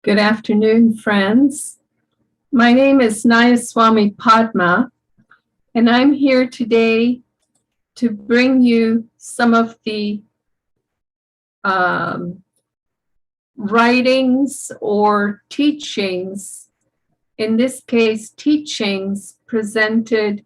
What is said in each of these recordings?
Good afternoon, friends. My name is Nayaswami Padma, and I'm here today to bring you some of the writings or teachings, in this case, teachings presented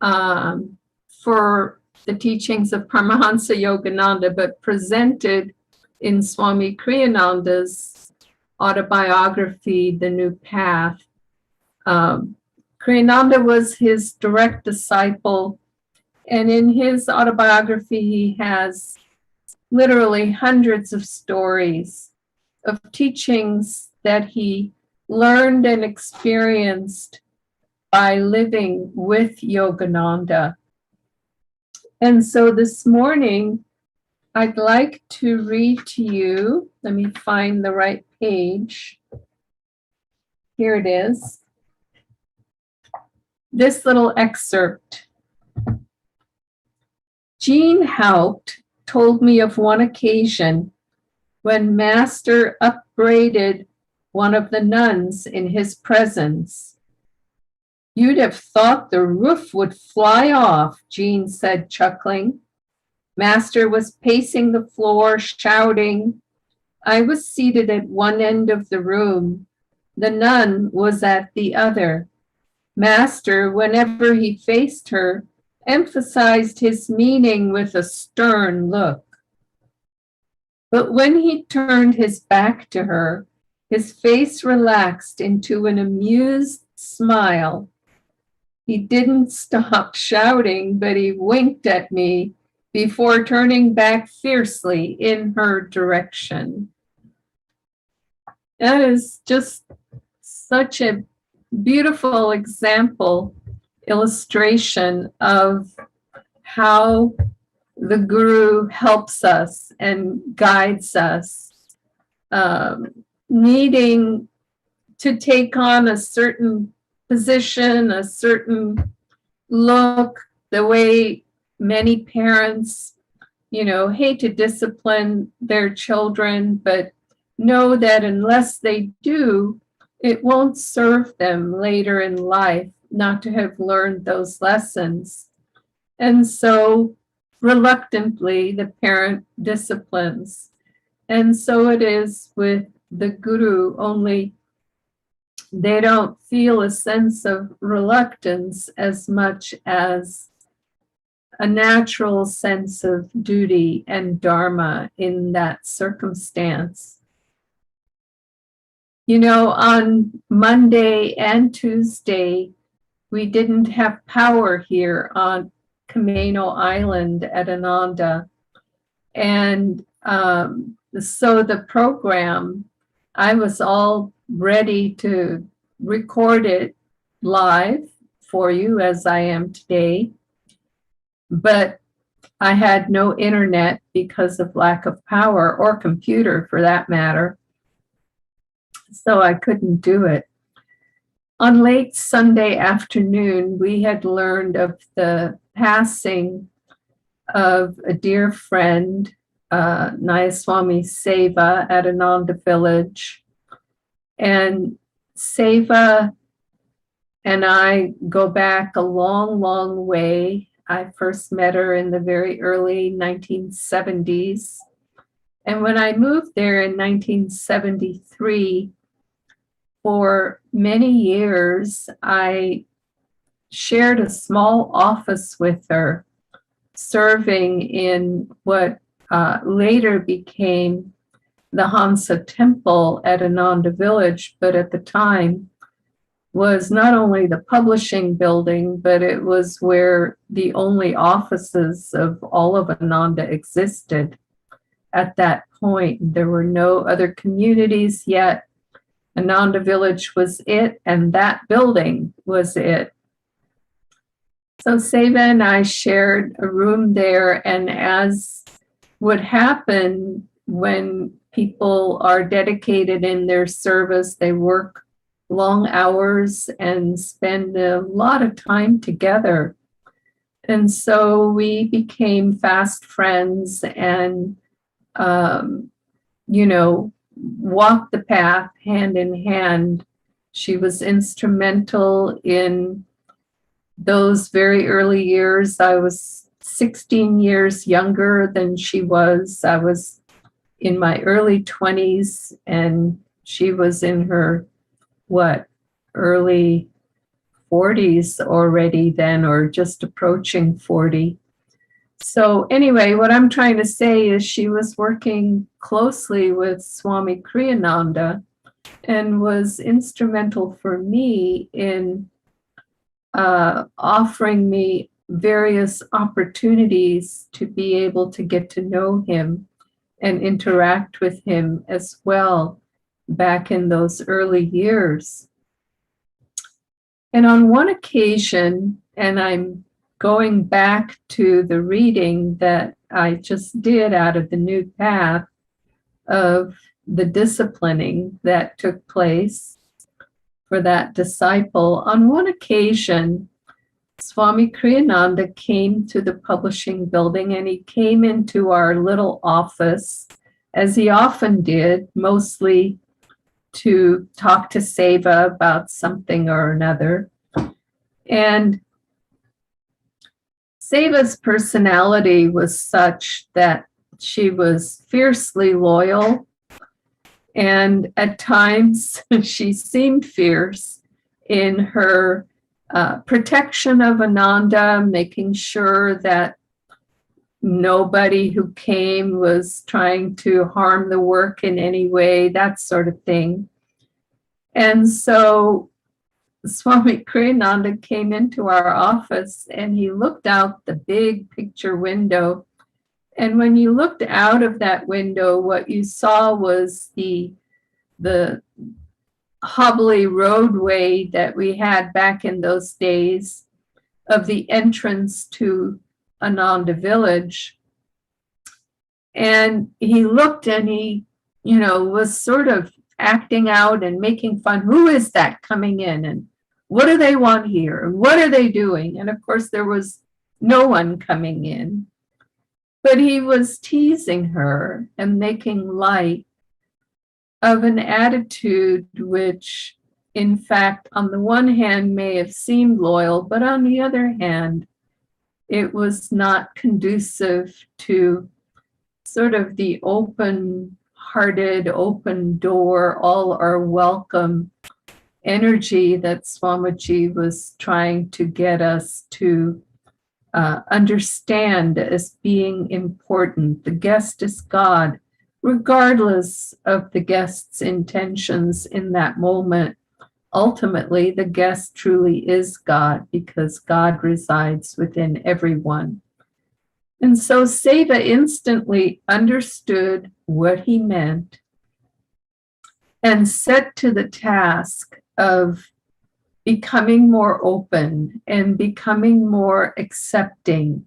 for the teachings of Paramhansa Yogananda, but presented in Swami Kriyananda's autobiography, The New Path. Kriyananda was his direct disciple, and in his autobiography, he has literally hundreds of stories of teachings that he learned and experienced by living with Yogananda. And so this morning, I'd like to read to you, let me find the right page. Here it is. This little excerpt. Jean Haupt told me of one occasion when Master upbraided one of the nuns in his presence. You'd have thought the roof would fly off, Jean said, chuckling. Master was pacing the floor, shouting. I was seated at one end of the room. The nun was at the other. Master, whenever he faced her, emphasized his meaning with a stern look. But when he turned his back to her, his face relaxed into an amused smile. He didn't stop shouting, but he winked at me before turning back fiercely in her direction. That is just such a beautiful example, illustration of how the Guru helps us and guides us, needing to take on a certain position, a certain look, the way many parents, hate to discipline their children, but know that unless they do, it won't serve them later in life not to have learned those lessons. And so reluctantly, the parent disciplines. And so it is with the Guru, only they don't feel a sense of reluctance as much as a natural sense of duty and dharma in that circumstance. On Monday and Tuesday, we didn't have power here on Kameno Island at Ananda. And so the program, I was all ready to record it live for you as I am today. But I had no internet because of lack of power, or computer for that matter. So I couldn't do it. On late Sunday afternoon, we had learned of the passing of a dear friend, Nayaswami Seva at Ananda Village. And Seva and I go back a long, long way. I first met her in the very early 1970s. And when I moved there in 1973, for many years, I shared a small office with her, serving in what later became the Hansa Temple at Ananda Village, but at the time was not only the publishing building, but it was where the only offices of all of Ananda existed at that point. There were no other communities yet. Ananda Village was it, and that building was it. So Seva and I shared a room there, and as would happen when people are dedicated in their service, they work long hours and spend a lot of time together. And so we became fast friends, and walked the path hand in hand. She was instrumental in those very early years. I was 16 years younger than she was. I was in my early 20s, and she was in her, early 40s already then, or just approaching 40. So anyway, what I'm trying to say is she was working closely with Swami Kriyananda and was instrumental for me in offering me various opportunities to be able to get to know him and interact with him as well back in those early years. And on one occasion, and I'm going back to the reading that I just did out of the New Path of the disciplining that took place for that disciple, on one occasion, Swami Kriyananda came to the publishing building, and he came into our little office, as he often did, mostly to talk to Seva about something or another. And Seva's personality was such that she was fiercely loyal, and at times she seemed fierce in her protection of Ananda, making sure that nobody who came was trying to harm the work in any way, that sort of thing. And so Swami Kriyananda came into our office, and he looked out the big picture window. And when you looked out of that window, what you saw was the hobbly roadway that we had back in those days of the entrance to Ananda village. And he looked, and he, was sort of acting out and making fun. Who is that coming in? And what do they want here? And what are they doing? And of course, there was no one coming in. But he was teasing her and making light of an attitude which, in fact, on the one hand may have seemed loyal, but on the other hand, it was not conducive to sort of the open-hearted, open door, all are welcome energy that Swamiji was trying to get us to understand as being important. The guest is God, regardless of the guest's intentions in that moment. Ultimately, the guest truly is God, because God resides within everyone. And so Seva instantly understood what he meant and set to the task of becoming more open and becoming more accepting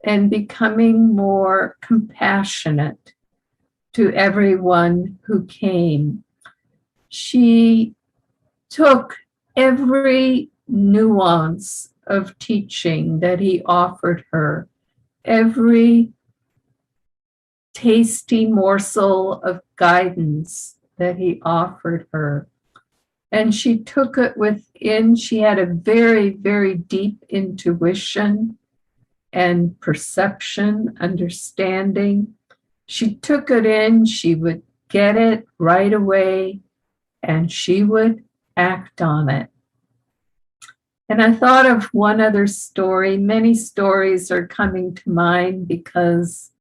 and becoming more compassionate to everyone who came. She took every nuance of teaching that he offered her, every tasty morsel of guidance that he offered her, and she took it within. She had a very, very deep intuition and perception, understanding. She took it in, she would get it right away, and she would act on it. And I thought of one other story. Many stories are coming to mind because,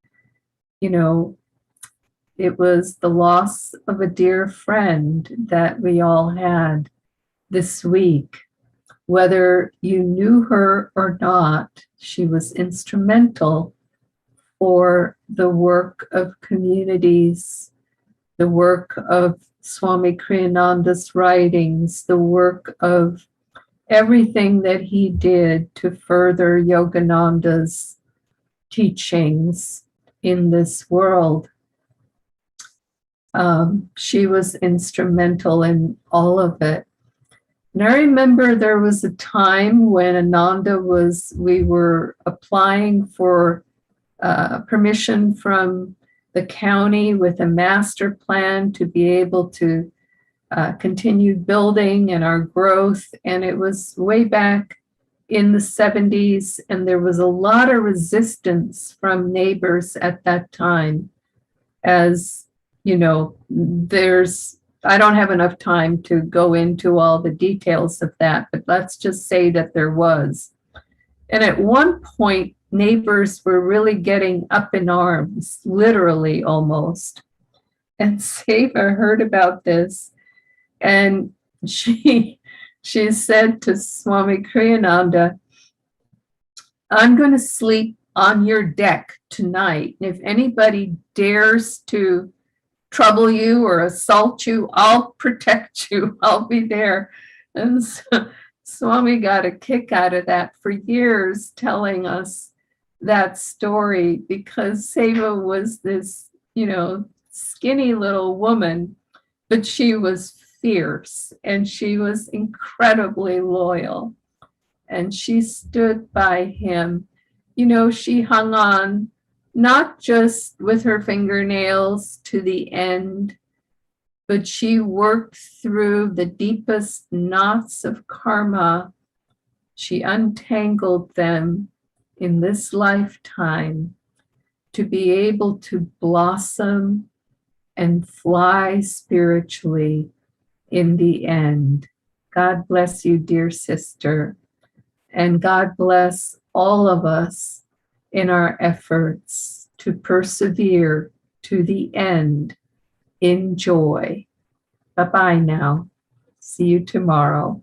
it was the loss of a dear friend that we all had this week. Whether you knew her or not, she was instrumental for the work of communities, the work of Swami Kriyananda's writings, the work of everything that he did to further Yogananda's teachings in this world. She was instrumental in all of it. And I remember there was a time when Ananda we were applying for permission from the county with a master plan to be able to continue building and our growth. And it was way back in the 70s, and there was a lot of resistance from neighbors at that time. As you know, I don't have enough time to go into all the details of that, but let's just say that there was. And at one point, neighbors were really getting up in arms, literally almost. And Seva heard about this, and she said to Swami Kriyananda, I'm going to sleep on your deck tonight. And if anybody dares to trouble you or assault you, I'll protect you. I'll be there. And so Swami got a kick out of that for years, telling us that story, because Seva was this, skinny little woman, but she was fierce and she was incredibly loyal. And she stood by him. She hung on not just with her fingernails to the end, but she worked through the deepest knots of karma. She untangled them in this lifetime to be able to blossom and fly spiritually in the end. God bless you, dear sister, and God bless all of us in our efforts to persevere to the end in joy. Bye-bye now. See you tomorrow.